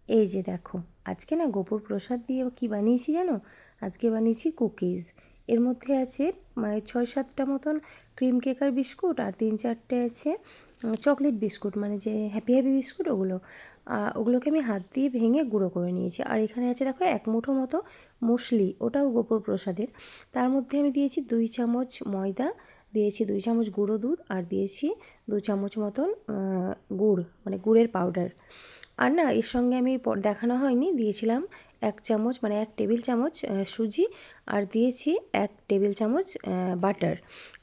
এই যে দেখো, আজকে না গোপুর প্রসাদ দিয়ে কি বানিয়েছি জানো? আজকে বানিয়েছি কুকিজ। এর মধ্যে আছে মানে 6-7টা মতন ক্রিম কেকার বিস্কুট আর 3-4টে আছে চকলেট বিস্কুট, মানে যে হ্যাপি হ্যাপি বিস্কুট ওগুলো। ওগুলোকে আমি হাত দিয়ে ভেঙে গুঁড়ো করে নিয়েছি। আর এখানে আছে দেখো 1 মুঠো মতো মুসলি, ওটাও গোপুর প্রসাদের। তার মধ্যে আমি দিয়েছি 2 চামচ ময়দা, দিয়েছি 2 চামচ গুঁড়ো দুধ, আর দিয়েছি 2 চামচ মতন গুড়, মানে গুড়ের পাউডার। আর না এর সঙ্গে আমি দেখানো হয়নি, দিয়েছিলাম 1 চামচ মানে 1 টেবিল চামচ সুজি, আর দিয়েছি 1 টেবিল চামচ বাটার।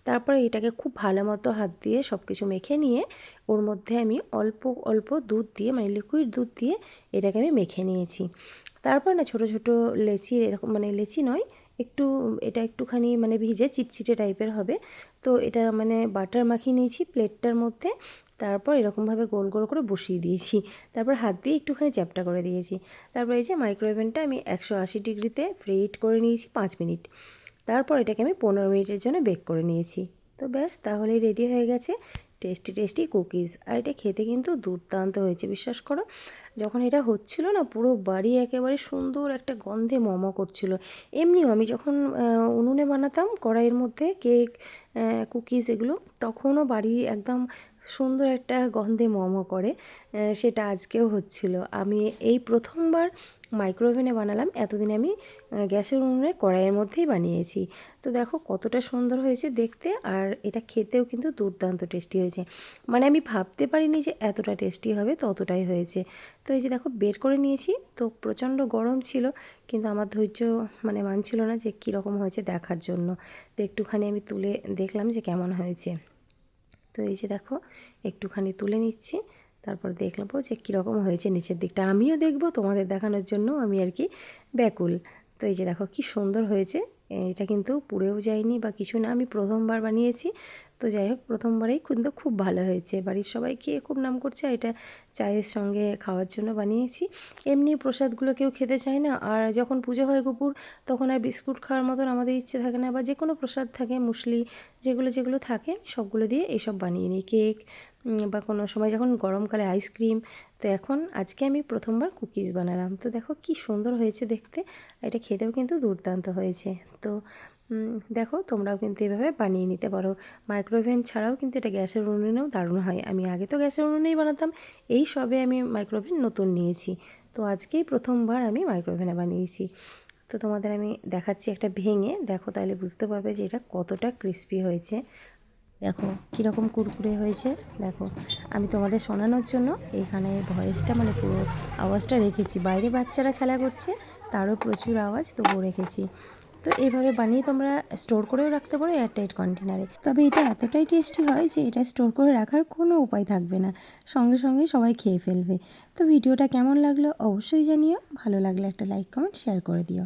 তারপরে এটাকে খুব ভালো মতো হাত দিয়ে সব কিছু মেখে নিয়ে ওর মধ্যে আমি অল্প অল্প দুধ দিয়ে, মানে লিকুইড দুধ দিয়ে এটাকে আমি মেখে নিয়েছি। তারপর না ছোটো ছোটো লেচি, এরকম মানে লেচি নয়, একটু এটা একটুখানি মানে ভিজে চিটচিটে টাইপের হবে। তো এটা মানে বাটার মাখিয়ে নিয়েছি প্লেটটার মধ্যে। তারপর এরকমভাবে গোল গোল করে বসিয়ে দিয়েছি। তারপর হাত দিয়ে একটুখানি চ্যাপ্টা করে দিয়েছি। তারপর এই যে মাইক্রোওভেনটা আমি 180 ডিগ্রিতে প্রিহিট করে নিয়েছি 5 মিনিট। তারপর এটাকে আমি 15 মিনিটের জন্য বেক করে নিয়েছি। তো ব্যাস, তাহলেই রেডি হয়ে গেছে টেস্টি টেস্টি কুকিজ। আর এটা খেতে কিন্তু দুর্দান্ত হয়েছে, বিশ্বাস করো। যখন এটা হচ্ছিল না, পুরো বাড়ি একেবারে সুন্দর একটা গন্ধে মম করছিল। এমনিও আমি যখন উনুনে বানাতাম কড়াইয়ের মধ্যে কেক, কুকিজ এগুলো, তখনও বাড়ি একদম সুন্দর একটা গন্ধে মম করে। সেটা আজকেও হচ্ছিল। আমি এই প্রথমবার মাইক্রোওভেনে বানালাম। এতদিন আমি গ্যাসের উনুনে কড়াইয়ের মধ্যেই বানিয়েছি। তো দেখো কতটা সুন্দর হয়েছে দেখতে, আর এটা খেতেও কিন্তু দুর্দান্ত টেস্টি হয়েছে। মানে আমি ভাবতে পারিনি যে এতটা টেস্টি হবে, তো অতটাই হয়েছে। তো এই যে দেখো বের করে নিয়েছি, তো প্রচণ্ড গরম ছিল, কিন্তু আমার ধৈর্য মানে মানছিল না যে কীরকম হয়েছে দেখার জন্য। তো একটুখানি আমি তুলে দেখলাম যে কেমন হয়েছে। তো এই যে দেখো একটুখানি তুলে নিচ্ছি, তারপর দেখবো যে কীরকম হয়েছে নিচের দিকটা। আমিও দেখবো, তোমাদের দেখানোর জন্য আমি আর কি ব্যাকুল। তো এই যে দেখো কী সুন্দর হয়েছে। এটা কিন্তু পুড়েও যায়নি বা কিছু না, আমি প্রথমবার বানিয়েছি। তো যাই হোক, প্রথমবারেই কিন্তু খুব ভালো হয়েছে। বাড়ির সবাই খেয়ে খুব নাম করছে। আর এটা চায়ের সঙ্গে খাওয়ার জন্য বানিয়েছি। এমনি প্রসাদগুলো কেউ খেতে চায় না, আর যখন পুজো হয় গোপুর, তখন আর বিস্কুট খাওয়ার মতন আমাদের ইচ্ছে থাকে না, বা যে কোনো প্রসাদ থাকে মুসলি, যেগুলো যেগুলো থাকে সবগুলো দিয়ে এইসব বানিয়ে নিই। কেক বা কোনো সময় যখন গরমকালে আইসক্রিম। তো এখন আজকে আমি প্রথমবার কুকিজ বানালাম। তো দেখো কী সুন্দর হয়েছে দেখতে। এটা খেতেও কিন্তু দুর্দান্ত হয়েছে। তো দেখো তোমরাও কিন্তু এভাবে বানিয়ে নিতে পারো। মাইক্রোওভেন ছাড়াও কিন্তু এটা গ্যাসের উনুনেও দারুণ হয়। আমি আগে তো গ্যাসের উনুনেই বানাতাম, এই সবে আমি মাইক্রোওভেন নতুন নিয়েছি। তো আজকেই প্রথমবার আমি মাইক্রোওভেনে বানিয়েছি। তো তোমাদের আমি দেখাচ্ছি একটা ভেঙে, দেখো তাহলে বুঝতে পারবে যে এটা কতটা ক্রিস্পি হয়েছে। দেখো কীরকম কুরকুরে হয়েছে। দেখো আমি তোমাদের শোনানোর জন্য এখানে ভয়েসটা মানে পুরো আওয়াজটা রেখেছি। বাইরে বাচ্চারা খেলা করছে, তারও প্রচুর আওয়াজ, তবুও রেখেছি। তো এইভাবে বানিয়ে তোমরা স্টোর করেও রাখতে পারো এয়ারটাইট কন্টেনারে। তবে এটা এতটাই টেস্টি হয় যে এটা স্টোর করে রাখার কোনো উপায় থাকবে না, সঙ্গে সঙ্গে সবাই খেয়ে ফেলবে। তো ভিডিওটা কেমন লাগলো অবশ্যই জানিও। ভালো লাগলে একটা লাইক, কমেন্ট, শেয়ার করে দিও।